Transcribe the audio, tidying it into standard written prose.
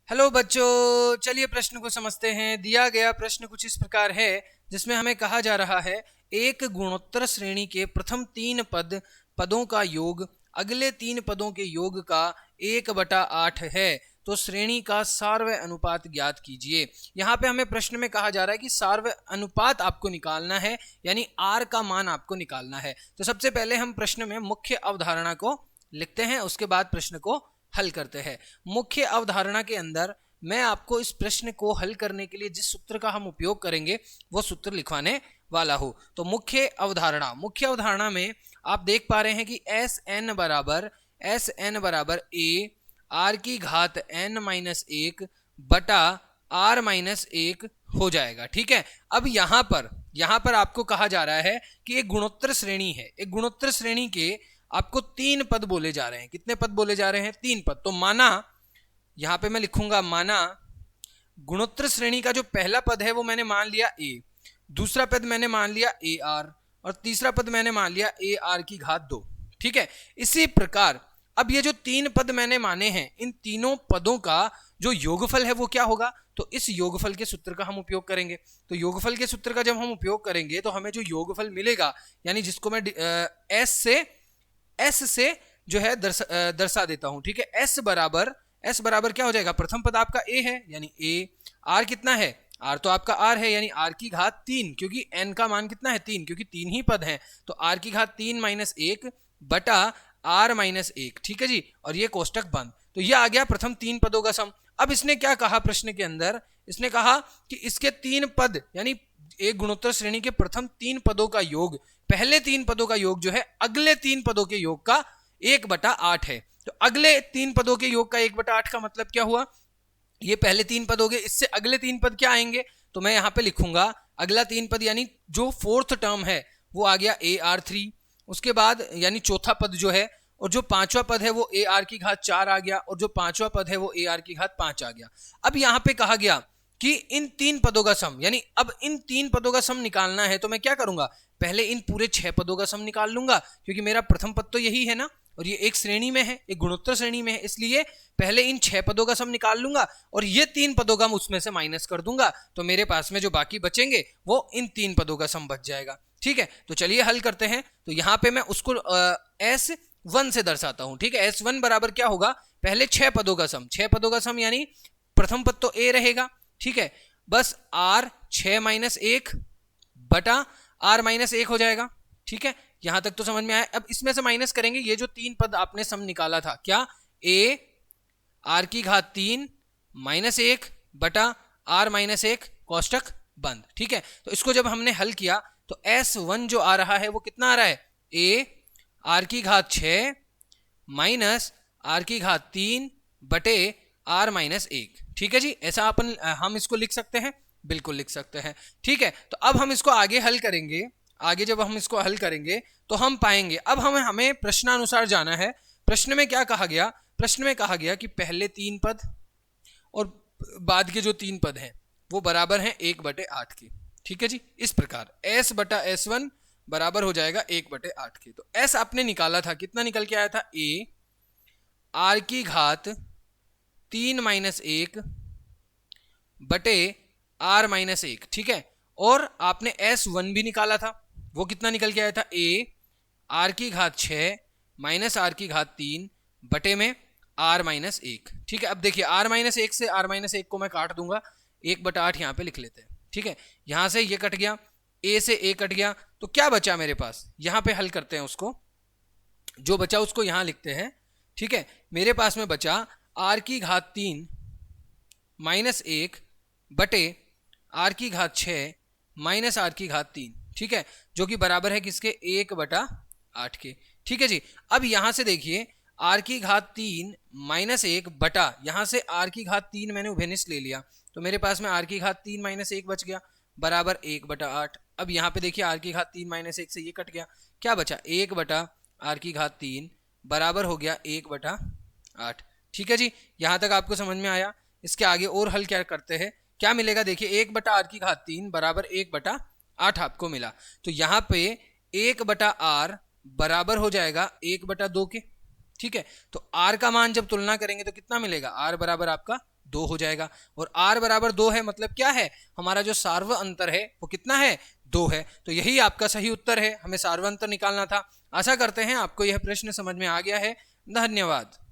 Hello बच्चों, चलिए प्रश्न को समझते हैं। दिया गया प्रश्न कुछ इस प्रकार है, जिसमें हमें कहा जा रहा है एक गुणोत्तर श्रेणी के प्रथम तीन पदों का योग अगले तीन पदों के योग का 1/8 है, तो श्रेणी का सार्वय अनुपात ज्ञात कीजिए। यहाँ पे हमें प्रश्न में कहा जा रहा है कि सार्वय अनुपात आपको निकालना है, यानी आर का मान आपको निकालना है। तो सबसे पहले हम प्रश्न में मुख्य अवधारणा को लिखते हैं, उसके बाद प्रश्न को हल करते हैं। मुख्य अवधारणा के अंदर मैं आपको इस प्रश्न को हल करने के लिए जिस सूत्र का हम उपयोग करेंगे वो सूत्र लिखवाने वाला हूं। तो मुख्य अवधारणा में आप देख पा रहे हैं कि एस एन बराबर ए आर की घात n माइनस 1 बटा r माइनस 1 हो जाएगा। ठीक है, अब यहां पर आपको कहा जा रहा है कि एक गुणोत्तर श्रेणी है। एक गुणोत्तर श्रेणी के आपको तीन पद बोले जा रहे हैं। कितने पद बोले जा रहे हैं? तीन पद। तो माना, यहां पे मैं लिखूंगा, माना गुणोत्तर श्रेणी का जो पहला पद है वो मैंने मान लिया a, दूसरा पद मैंने मान लिया ए आर, और तीसरा पद मैंने मान लिया ए आर की घात 2। ठीक है, इसी प्रकार अब ये जो तीन पद मैंने माने हैं, इन तीनों पदों का जो योगफल है वो क्या होगा? तो इस योगफल के सूत्र का हम उपयोग करेंगे। तो योगफल के सूत्र का जब हम उपयोग करेंगे तो हमें जो योगफल मिलेगा, यानी जिसको मैं एस से जो है दर्शा देता हूं। ठीक है, एस बराबर क्या हो जाएगा? प्रथम पद आपका ए है, यानी ए। आर कितना है? आर तो आपका आर है, यानी आर की घात 3, क्योंकि एन का मान कितना है? 3, क्योंकि 3 ही पद हैं। तो आर की घात 3 माइनस 1 बटा आर माइनस 1। ठीक है जी, और ये कोष्टक बंद। तो ये आ गया प्रथम तीन पदों का सम। अब इसने क्या कहा प्रश्न के अंदर? इसने कहा कि इसके तीन पद, यानी एक गुणोत्तर श्रेणी के प्रथम तीन पदों का योग, पहले तीन पदों का योग जो है अगले तीन पदों के योग का 1/8 है। तो अगले तीन पदों के योग का 1/8 का मतलब क्या हुआ? ये पहले तीन पद हो गए, इससे अगले तीन पद क्या आएंगे? तो मैं यहां पे लिखूंगा अगला तीन पद, यानी जो फोर्थ टर्म है वो आ गया AR3। उसके बाद यानी चौथा पद जो है, और जो पांचवा पद है वो AR की घात 4 आ गया, और जो पांचवा पद है वो AR की घात 5 आ गया। अब यहां पे कहा गया कि इन तीन पदों का सम, यानी अब इन तीन पदों का सम निकालना है, तो मैं क्या करूंगा? पहले इन पूरे 6 पदों का सम निकाल लूंगा, क्योंकि मेरा प्रथम पद तो यही है ना, और ये एक श्रेणी में है, एक गुणोत्तर श्रेणी में है, इसलिए पहले इन 6 पदों का सम निकाल लूंगा और ये तीन पदों का उसमें से माइनस कर दूंगा। तो मेरे पास में जो बाकी बचेंगे वो इन तीन पदों का सम बच जाएगा। ठीक है, तो चलिए हल करते हैं। तो यहां पे मैं उसको S1 से दर्शाता हूं। ठीक है, S1 बराबर क्या होगा? पहले 6 पदों का सम, 6 पदों का सम, यानी प्रथम पद तो A रहेगा। ठीक है, बस R 6 माइनस 1 बटा R माइनस 1 हो जाएगा। ठीक है, यहां तक तो समझ में आया। अब इसमें से माइनस करेंगे ये जो तीन पद आपने सम निकाला था, क्या? A R की घात 3 माइनस 1 बटा R माइनस 1 कोष्टक बंद। ठीक है, तो इसको जब हमने हल किया तो S1 जो आ रहा है वो कितना आ रहा है? A R की घात 6 माइनस R की घात 3 बटे R माइनस 1। ठीक है जी, ऐसा हम इसको लिख सकते हैं, बिल्कुल लिख सकते हैं। ठीक है, तो अब हम इसको आगे हल करेंगे। आगे जब हम इसको हल करेंगे तो हम पाएंगे, अब हमें प्रश्नानुसार जाना है। प्रश्न में क्या कहा गया? प्रश्न में कहा गया कि पहले तीन पद और बाद के जो तीन पद हैं वो बराबर हैं 1/8 के। ठीक है जी, इस प्रकार S बटा S1 बराबर हो जाएगा 1/8 के। तो S आपने निकाला था, कितना निकल के आया था? A R की घात 3 माइनस 1 बटे R माइनस 1। ठीक है, और आपने S1 भी निकाला था, वो कितना निकल के आया था? A R की घात 6 माइनस R की घात 3 बटे में R माइनस 1। ठीक है, अब देखिए R माइनस 1 से R माइनस 1 को मैं काट दूंगा, 1/8 यहाँ पे लिख लेते हैं। ठीक है, यहां से ये कट गया, A से A कट गया, तो क्या बचा मेरे पास? यहां पे हल करते हैं उसको, जो बचा उसको यहां लिखते हैं। ठीक है, मेरे पास में बचा R की घात 3 माइनस 1 बटे R की घात 6 माइनस R की घात 3। ठीक है, जो कि बराबर है किसके? 1/8 के। ठीक है जी, अब यहां से देखिए R की घात 3 माइनस 1 बटा, यहां से R की घात 3 मैंने उभयनिष्ठ ले लिया, तो मेरे पास में R की घात 3 माइनस 1 बच गया, बराबर 1/8। अब यहाँ पे देखिए R की घात 3 माइनस 1 से ये कट गया, क्या बचा? 1/R की घात 3 बराबर हो गया 1/8। ठीक है जी, यहाँ तक आपको समझ में आया। इसके आगे और हल क्या करते हैं, क्या मिलेगा? देखिए 1/R की घात 3 बराबर 1/8 आपको मिला। तो यहाँ पे 1/R बराबर हो जाएगा 1/2 के। ठीक है, तो R का मान जब तुलना करेंगे तो कितना मिलेगा? R बराबर आपका 2 हो जाएगा। और r बराबर 2 है मतलब क्या है, हमारा जो सार्व अंतर है वो कितना है, 2 है। तो यही आपका सही उत्तर है, हमें सार्व अंतर निकालना था। आशा करते हैं आपको यह प्रश्न समझ में आ गया है। धन्यवाद।